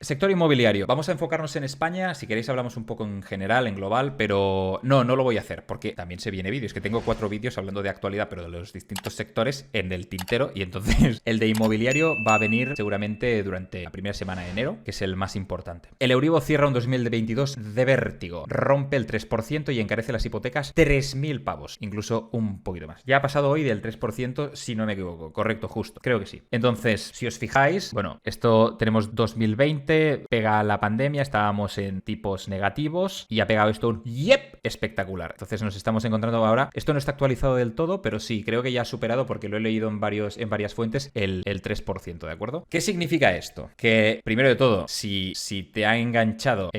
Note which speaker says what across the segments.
Speaker 1: Sector inmobiliario. Vamos a enfocarnos en España. Si queréis hablamos un poco en general, en global, pero no lo voy a hacer porque también se viene vídeos. Es que tengo 4 vídeos hablando de actualidad, pero de los distintos sectores en el tintero. Y entonces el de inmobiliario va a venir seguramente durante la primera semana de enero, que es el más importante. El Euribor cierra un 2022 de vértigo. Rompe el 3% y encarece las hipotecas 3.000 pavos, incluso un poquito más. Ya ha pasado hoy del 3%, si no me equivoco. Correcto, justo. Creo que sí. Entonces, si os fijáis, bueno, esto tenemos 2020. Pega la pandemia, estábamos en tipos negativos y ha pegado esto un ¡yep! Espectacular. Entonces nos estamos encontrando ahora, esto no está actualizado del todo, pero sí, creo que ya ha superado, porque lo he leído en varias fuentes, el 3%, ¿de acuerdo? ¿Qué significa esto? Que, primero de todo, si te ha enganchado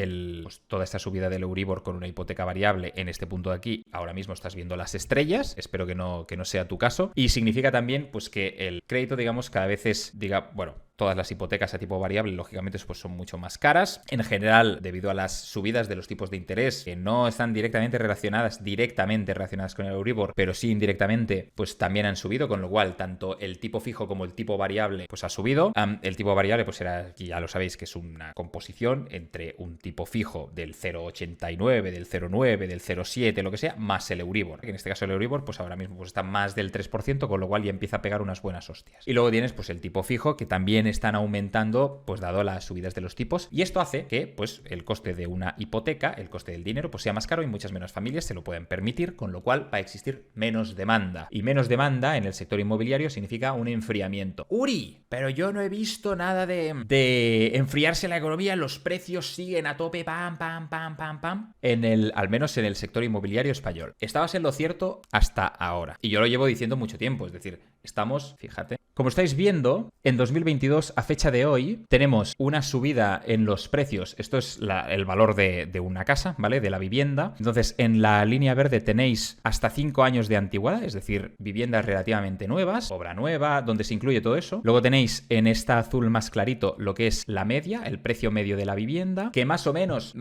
Speaker 1: toda esta subida del Euribor con una hipoteca variable en este punto de aquí, ahora mismo estás viendo las estrellas, espero que no sea tu caso, y significa también pues que el crédito, digamos, cada vez todas las hipotecas a tipo variable, lógicamente, pues son mucho más caras. En general, debido a las subidas de los tipos de interés, que no están directamente relacionadas con el Euribor, pero sí indirectamente, pues también han subido, con lo cual, tanto el tipo fijo como el tipo variable, pues ha subido. El tipo variable, pues era, aquí ya lo sabéis, que es una composición entre un tipo fijo del 0,89, del 0,9, del 0,7, lo que sea, más el Euribor. En este caso el Euribor, pues ahora mismo pues está más del 3%, con lo cual ya empieza a pegar unas buenas hostias. Y luego tienes, pues el tipo fijo, que también están aumentando, pues dado las subidas de los tipos, y esto hace que pues el coste de una hipoteca, el coste del dinero, pues sea más caro y muchas menos familias se lo pueden permitir, con lo cual va a existir menos demanda. Y menos demanda en el sector inmobiliario significa un enfriamiento. Uri, pero yo no he visto nada de enfriarse la economía, los precios siguen a tope, pam, pam, pam, pam, pam, al menos en el sector inmobiliario español. Estabas en lo cierto hasta ahora. Y yo lo llevo diciendo mucho tiempo, es decir, estamos, fíjate, como estáis viendo, en 2022, a fecha de hoy, tenemos una subida en los precios. Esto es el valor de una casa, ¿vale? De la vivienda. Entonces, en la línea verde tenéis hasta 5 años de antigüedad, es decir, viviendas relativamente nuevas, obra nueva, donde se incluye todo eso. Luego tenéis en esta azul más clarito lo que es la media, el precio medio de la vivienda, que más o menos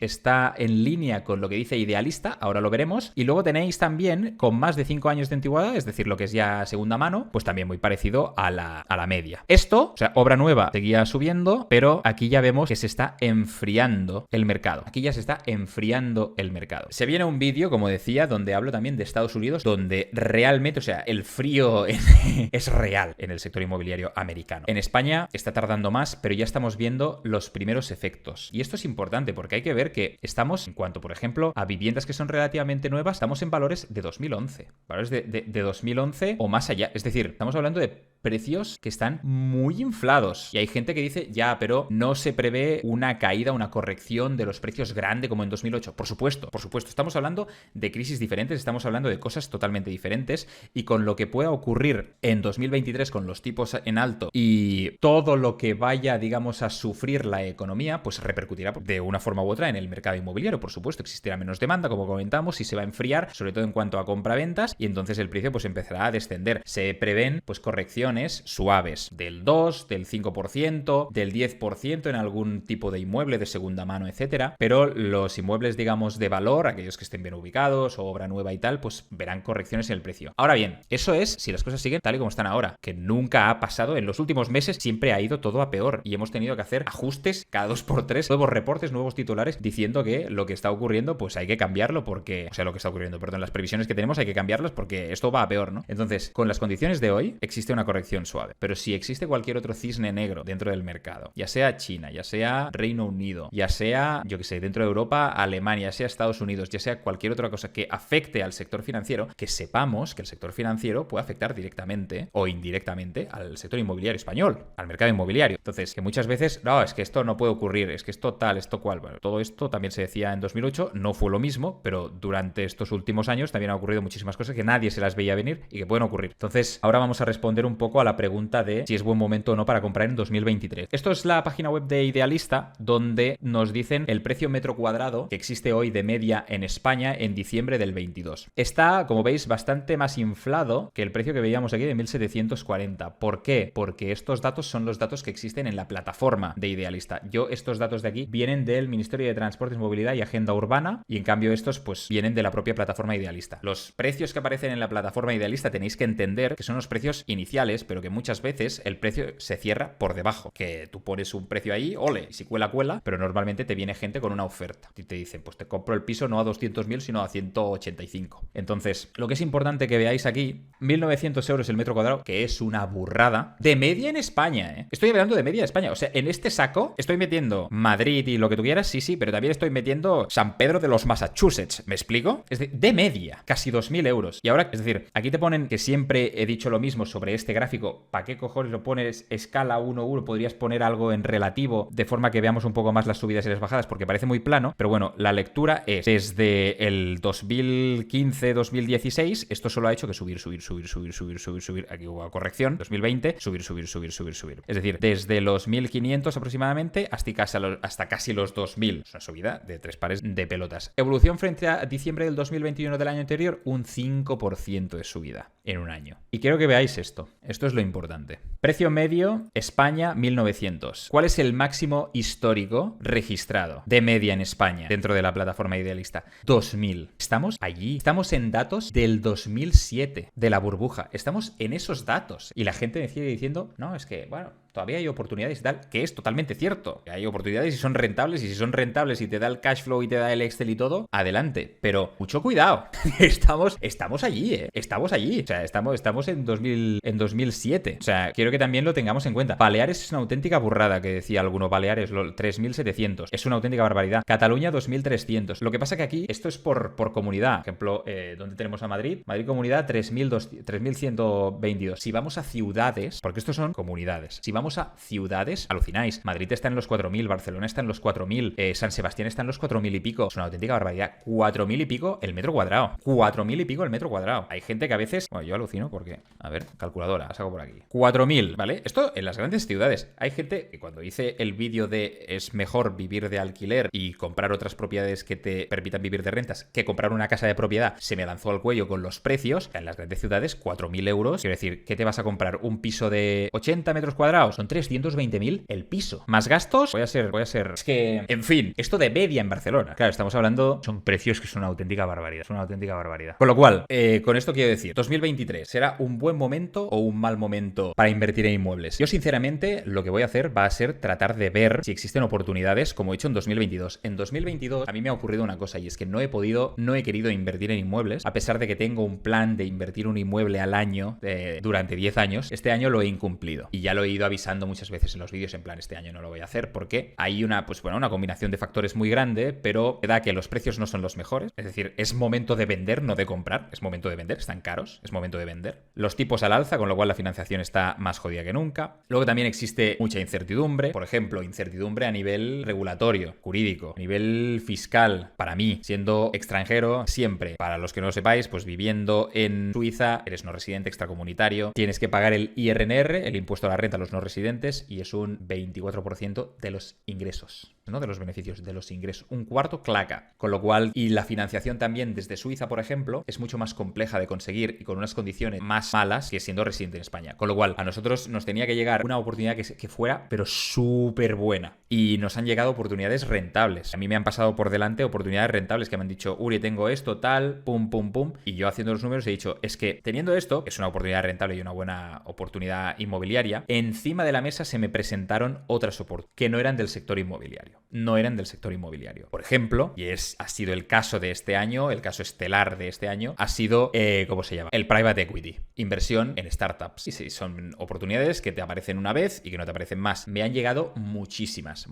Speaker 1: está en línea con lo que dice Idealista, ahora lo veremos. Y luego tenéis también, con más de 5 años de antigüedad, es decir, lo que es ya segunda mano, pues también muy parecido a la media. Esto, o sea, obra nueva seguía subiendo, pero aquí ya vemos que se está enfriando el mercado. Aquí ya se está enfriando el mercado. Se viene un vídeo, como decía, donde hablo también de Estados Unidos, donde realmente, o sea, el frío es real en el sector inmobiliario americano. En España está tardando más, pero ya estamos viendo los primeros efectos. Y esto es importante porque hay que ver que estamos, en cuanto, por ejemplo, a viviendas que son relativamente nuevas, estamos en valores de 2011. Valores de 2011 o más allá. Es decir, estamos hablando de precios que están muy inflados. Y hay gente que dice, ya, pero no se prevé una caída, una corrección de los precios grande como en 2008. Por supuesto. Estamos hablando de crisis diferentes, estamos hablando de cosas totalmente diferentes, y con lo que pueda ocurrir en 2023 con los tipos en alto y todo lo que vaya, digamos, a sufrir la economía, pues repercutirá de una forma u otra en el mercado inmobiliario. Por supuesto, existirá menos demanda, como comentamos, y se va a enfriar, sobre todo en cuanto a compraventas, y entonces el precio pues empezará a descender. Se prevén pues correcciones suaves del 2, del 5%, del 10% en algún tipo de inmueble de segunda mano, etcétera, pero los inmuebles, digamos, de valor, aquellos que estén bien ubicados o obra nueva y tal, pues verán correcciones en el precio. Ahora bien, eso es si las cosas siguen tal y como están ahora, que nunca ha pasado en los últimos meses, siempre ha ido todo a peor y hemos tenido que hacer ajustes cada 2x3, nuevos reportes, nuevos titulares diciendo que lo que está ocurriendo pues hay que cambiarlo porque, o sea, lo que está ocurriendo, perdón, las previsiones que tenemos hay que cambiarlas porque esto va a peor, ¿no? Entonces, con las condiciones de hoy existe una corrección suave, pero si existe cualquier otro cisne negro dentro del mercado, ya sea China, ya sea Reino Unido, ya sea, yo que sé, dentro de Europa, Alemania, ya sea Estados Unidos, ya sea cualquier otra cosa que afecte al sector financiero, que sepamos que el sector financiero puede afectar directamente o indirectamente al sector inmobiliario español, al mercado inmobiliario. Entonces, que muchas veces, no, es que esto no puede ocurrir, es que esto tal, esto cual. Bueno, todo esto también se decía en 2008, no fue lo mismo, pero durante estos últimos años también ha ocurrido muchísimas cosas que nadie se las veía venir y que pueden ocurrir. Entonces, ahora vamos a responder un poco a la pregunta de si es buen momento o no para comprar en 2023. Esto es la página web de Idealista, donde nos dicen el precio metro cuadrado que existe hoy de media en España en diciembre del 22. Está, como veis, bastante más inflado que el precio que veíamos aquí de 1.740. ¿Por qué? Porque estos datos son los datos que existen en la plataforma de Idealista. Estos datos de aquí vienen del Ministerio de Transportes, Movilidad y Agenda Urbana, y en cambio estos pues vienen de la propia plataforma Idealista. Los precios que aparecen en la plataforma Idealista tenéis que entender que son los precios iniciales, pero que muchas veces el precio se cierra por debajo. Que tú pones un precio ahí, ole, y si cuela, cuela, pero normalmente te viene gente con una oferta. Y te dicen, pues te compro el piso no a 200.000, sino a 185. Entonces, lo que es importante que veáis aquí, 1.900 euros el metro cuadrado, que es una burrada, de media en España, ¿eh? Estoy hablando de media en España. O sea, en este saco estoy metiendo Madrid y lo que tú quieras, sí, pero también estoy metiendo San Pedro de los Massachusetts. ¿Me explico? Es de media, casi 2.000 euros. Y ahora, es decir, aquí te ponen que siempre he dicho lo mismo sobre este gráfico. ¿Para qué cojones lo pones escala 1-1? Podrías poner algo en relativo de forma que veamos un poco más las subidas y las bajadas, porque parece muy plano. Pero bueno, la lectura es desde el 2015-2016, esto solo ha hecho que subir. Aquí hubo corrección. 2020, subir. Es decir, desde los 1.500 aproximadamente hasta casi los 2.000. Es una subida de 3 pares de pelotas. Evolución frente a diciembre del 2021 del año anterior, un 5% de subida en un año. Y quiero que veáis esto. Esto es lo importante. Precio medio, España, 1.900. ¿Cuál es el máximo histórico registrado de media en España dentro de la plataforma Idealista? 2.000. Estamos allí. Estamos en datos del 2007, de la burbuja. Estamos en esos datos. Y la gente me sigue diciendo, no, es que, bueno, todavía hay oportunidades y tal, que es totalmente cierto. Hay oportunidades y son rentables, y si son rentables y te da el cash flow y te da el Excel y todo, adelante. Pero mucho cuidado. Estamos allí, ¿eh? Estamos allí. O sea, estamos en 2007. O sea, quiero que también lo tengamos en cuenta. Baleares es una auténtica burrada, que decía alguno. Baleares, 3.700. Es una auténtica barbaridad. Cataluña, 2.300. Lo que pasa que aquí, esto es por comunidad. Por ejemplo, ¿dónde tenemos a Madrid? Madrid comunidad, 3.122. Si vamos a ciudades, porque estos son comunidades. Si vamos a ciudades, alucináis. Madrid está en los 4.000, Barcelona está en los 4.000, San Sebastián está en los 4.000 y pico. Es una auténtica barbaridad. 4.000 y pico el metro cuadrado. 4.000 y pico el metro cuadrado. Hay gente que a veces... Bueno, yo alucino porque... A ver, calculadora, saco por aquí. 4.000, ¿vale? Esto en las grandes ciudades. Hay gente que cuando hice el vídeo de es mejor vivir de alquiler y comprar otras propiedades que te permitan vivir de rentas que comprar una casa de propiedad, se me lanzó al cuello con los precios. En las grandes ciudades, 4.000 euros. Quiero decir, ¿qué te vas a comprar? ¿Un piso de 80 metros cuadrados? Son 320.000 el piso. ¿Más gastos? Voy a ser... Es que, en fin, esto de media en Barcelona. Claro, estamos hablando... Son precios que son una auténtica barbaridad. Es una auténtica barbaridad. Con lo cual, con esto quiero decir, 2023, ¿será un buen momento o un mal momento para invertir en inmuebles? Yo, sinceramente, lo que voy a hacer va a ser tratar de ver si existen oportunidades, como he hecho en 2022. En 2022, a mí me ha ocurrido una cosa, y es que no he querido invertir en inmuebles, a pesar de que tengo un plan de invertir un inmueble al año durante 10 años. Este año lo he incumplido. Y ya lo he ido avisando muchas veces en los vídeos, en plan, este año no lo voy a hacer, porque hay una combinación de factores muy grande, pero da que los precios no son los mejores. Es decir, es momento de vender, no de comprar. Es momento de vender, están caros, es momento de vender. Los tipos al alza, con lo cual la financiación está más jodida que nunca. Luego también existe mucha incertidumbre. Por ejemplo, incertidumbre a nivel regulatorio, jurídico, a nivel fiscal. Para mí, siendo extranjero, siempre, para los que no lo sepáis, pues viviendo en Suiza, eres no residente extracomunitario, tienes que pagar el IRNR, el impuesto a la renta a los no residentes, y es un 24% de los ingresos, no de los beneficios, de los ingresos. Un cuarto claca. Con lo cual, y la financiación también desde Suiza, por ejemplo, es mucho más compleja de conseguir y con unas condiciones más malas que siendo residente en España. Con lo cual, a nosotros nos tenía que llegar una oportunidad que fuera, pero súper buena. Y nos han llegado oportunidades rentables. A mí me han pasado por delante oportunidades rentables que me han dicho, Uri, tengo esto, tal, pum. Y yo haciendo los números he dicho, es que teniendo esto, que es una oportunidad rentable y una buena oportunidad inmobiliaria, encima de la mesa se me presentaron otras oportunidades que no eran del sector inmobiliario. Por ejemplo, y ha sido el caso de este año, el caso estelar de este año, ha sido, ¿cómo se llama? El private equity. Inversión en startups. Y sí, son oportunidades que te aparecen una vez y que no te aparecen más. Me han llegado muchísimas,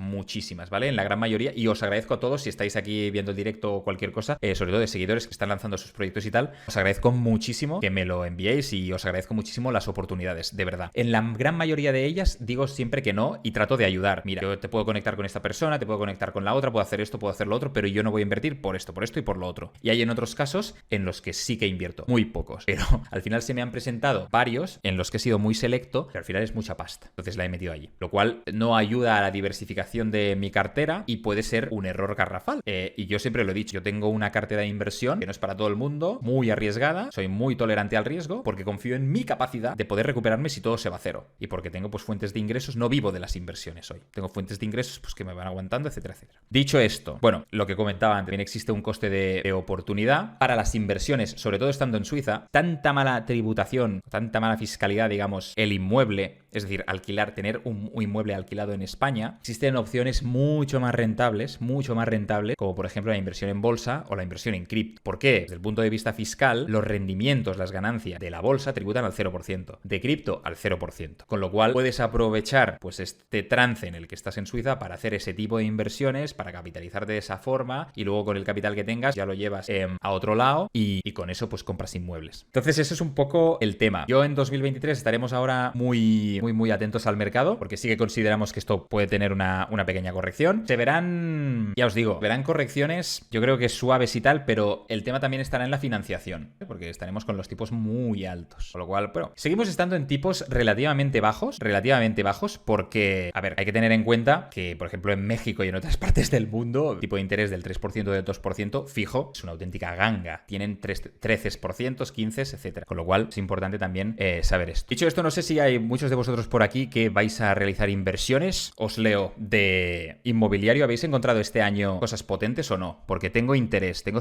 Speaker 1: ¿vale? En la gran mayoría. Y os agradezco a todos, si estáis aquí viendo el directo o cualquier cosa, sobre todo de seguidores que están lanzando sus proyectos y tal, os agradezco muchísimo que me lo enviéis y os agradezco muchísimo las oportunidades, de verdad. En la gran mayoría de ellas digo siempre que no y trato de ayudar. Mira, yo te puedo conectar con esta persona, te puedo conectar con la otra, puedo hacer esto, puedo hacer lo otro, pero yo no voy a invertir por esto y por lo otro. Y hay en otros casos en los que sí que invierto, muy pocos, pero al final se me han presentado varios en los que he sido muy selecto, pero al final es mucha pasta, entonces la he metido allí, lo cual no ayuda a la diversificación de mi cartera y puede ser un error garrafal. Y yo siempre lo he dicho, yo tengo una cartera de inversión que no es para todo el mundo, muy arriesgada, soy muy tolerante al riesgo porque confío en mi capacidad de poder recuperarme si todo se va a cero, y porque tengo pues fuentes de ingresos, no vivo de las inversiones hoy, tengo fuentes de ingresos pues que me van a aguantar aguantando, etcétera, etcétera. Dicho esto, bueno, lo que comentaba antes, también existe un coste de oportunidad para las inversiones, sobre todo estando en Suiza, tanta mala tributación, tanta mala fiscalidad, digamos, el inmueble, es decir, alquilar, tener un inmueble alquilado en España, existen opciones mucho más rentables, como por ejemplo la inversión en bolsa o la inversión en cripto. ¿Por qué? Desde el punto de vista fiscal, los rendimientos, las ganancias de la bolsa tributan al 0%, de cripto al 0%. Con lo cual puedes aprovechar pues este trance en el que estás en Suiza para hacer ese tipo de inversiones, para capitalizarte de esa forma y luego con el capital que tengas ya lo llevas a otro lado y con eso pues compras inmuebles. Entonces eso es un poco el tema. Yo en 2023 estaremos ahora muy atentos al mercado porque sí que consideramos que esto puede tener una pequeña corrección. Se verán, ya os digo, verán correcciones yo creo que suaves y tal, pero el tema también estará en la financiación, porque estaremos con los tipos muy altos. Con lo cual, bueno, seguimos estando en tipos relativamente bajos porque, a ver, hay que tener en cuenta que, por ejemplo, en México y en otras partes del mundo, el tipo de interés del 3%, del 2% fijo es una auténtica ganga. Tienen 13%, 15%, etcétera. Con lo cual es importante también saber esto. Dicho esto, no sé si hay muchos de vosotros por aquí que vais a realizar inversiones. Os leo de inmobiliario. ¿Habéis encontrado este año cosas potentes o no? Porque tengo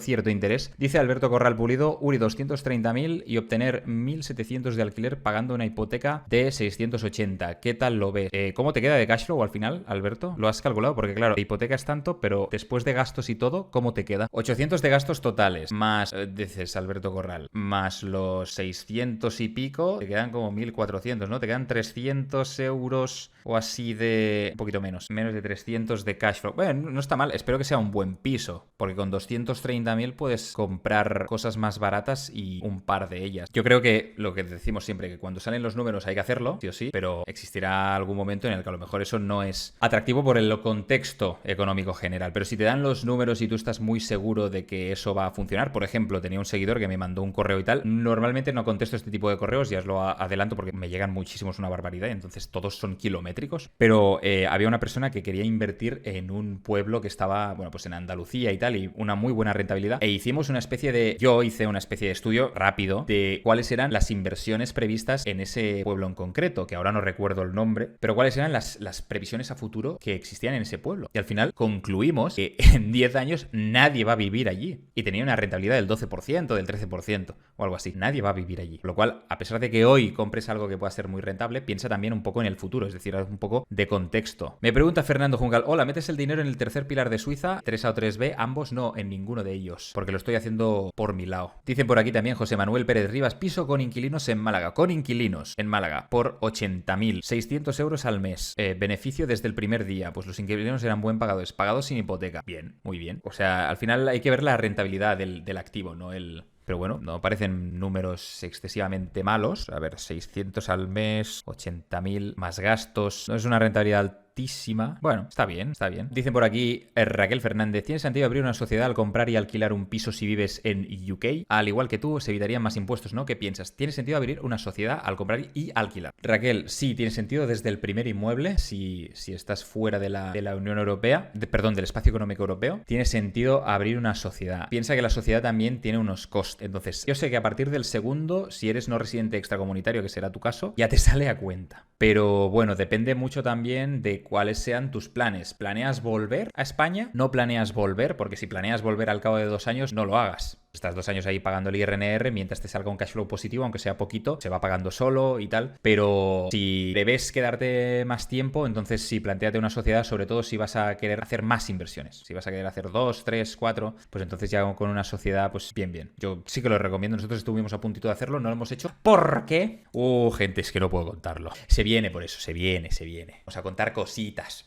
Speaker 1: cierto interés. Dice Alberto Corral Pulido, Uri 230.000 y obtener 1.700 de alquiler pagando una hipoteca de 680. ¿Qué tal lo ves? ¿Cómo te queda de cash flow al final, Alberto? ¿Lo has calculado? Porque claro, la hipoteca es tanto, pero después de gastos y todo, ¿cómo te queda? 800 de gastos totales, más, dices Alberto Corral, más los 600 y pico, te quedan como 1.400, ¿no? Te quedan 300 euros o así de... un poquito menos de 300 de cash flow. Bueno, no está mal, espero que sea un buen piso, porque con 230.000 puedes comprar cosas más baratas y un par de ellas. Yo creo que lo que decimos siempre, que cuando salen los números hay que hacerlo, sí o sí, pero existirá algún momento en el que a lo mejor eso no es atractivo por el contexto económico general. Pero si te dan los números y tú estás muy seguro de que eso va a funcionar, por ejemplo, tenía un seguidor que me mandó un correo y tal, normalmente no contesto este tipo de correos, ya os lo adelanto porque me llegan muchísimos, una barbaridad, y entonces todos son kilométricos, pero había una persona que quería invertir en un pueblo que estaba, bueno, pues en Andalucía y tal, y una muy buena rentabilidad, e hicimos yo hice una especie de estudio rápido de cuáles eran las inversiones previstas en ese pueblo en concreto, que ahora no recuerdo el nombre, pero cuáles eran las previsiones a futuro que existían en ese pueblo. Y al final concluimos que en 10 años nadie va a vivir allí. Y tenía una rentabilidad del 12%, del 13% o algo así. Nadie va a vivir allí. Con lo cual, a pesar de que hoy compres algo que pueda ser muy rentable, piensa también un poco en el futuro, es decir, un poco de contexto. Me pregunta Fernando Juncal, hola, ¿metes el dinero en el tercer pilar de Suiza? 3A o 3B, ambos no, en ninguno de ellos, porque lo estoy haciendo por mi lado. Dicen por aquí también José Manuel Pérez Rivas, piso con inquilinos en Málaga. Con inquilinos en Málaga, por 80.000, 600 euros al mes. Beneficio desde el primer día. Pues los inquilinos eran buen pagadores, pagados sin hipoteca. Bien, muy bien. O sea, al final hay que ver la rentabilidad del activo, no el... Pero bueno, no parecen números excesivamente malos. A ver, 600 al mes, 80.000 más gastos. No es una rentabilidad altísima. Bueno, está bien, está bien. Dicen por aquí Raquel Fernández, ¿tiene sentido abrir una sociedad al comprar y alquilar un piso si vives en UK? Al igual que tú, se evitarían más impuestos, ¿no? ¿Qué piensas? ¿Tiene sentido abrir una sociedad al comprar y alquilar? Raquel, sí, tiene sentido desde el primer inmueble, si estás fuera de la Unión Europea, del espacio económico europeo, tiene sentido abrir una sociedad. Piensa que la sociedad también tiene unos costes. Entonces, yo sé que a partir del segundo, si eres no residente extracomunitario, que será tu caso, ya te sale a cuenta. Pero bueno, depende mucho también de cuáles sean tus planes. ¿Planeas volver a España? ¿No planeas volver? Porque si planeas volver al cabo de 2 años, no lo hagas. Estás 2 años ahí pagando el IRNR, mientras te salga un cash flow positivo, aunque sea poquito, se va pagando solo y tal. Pero si debes quedarte más tiempo, entonces sí, plantéate una sociedad, sobre todo si vas a querer hacer más inversiones. Si vas a querer hacer 2, 3, 4, pues entonces ya con una sociedad, pues bien. Yo sí que lo recomiendo. Nosotros estuvimos a puntito de hacerlo, no lo hemos hecho. ¿Por qué? Gente, es que no puedo contarlo. Se viene por eso, se viene. Vamos a contar cositas.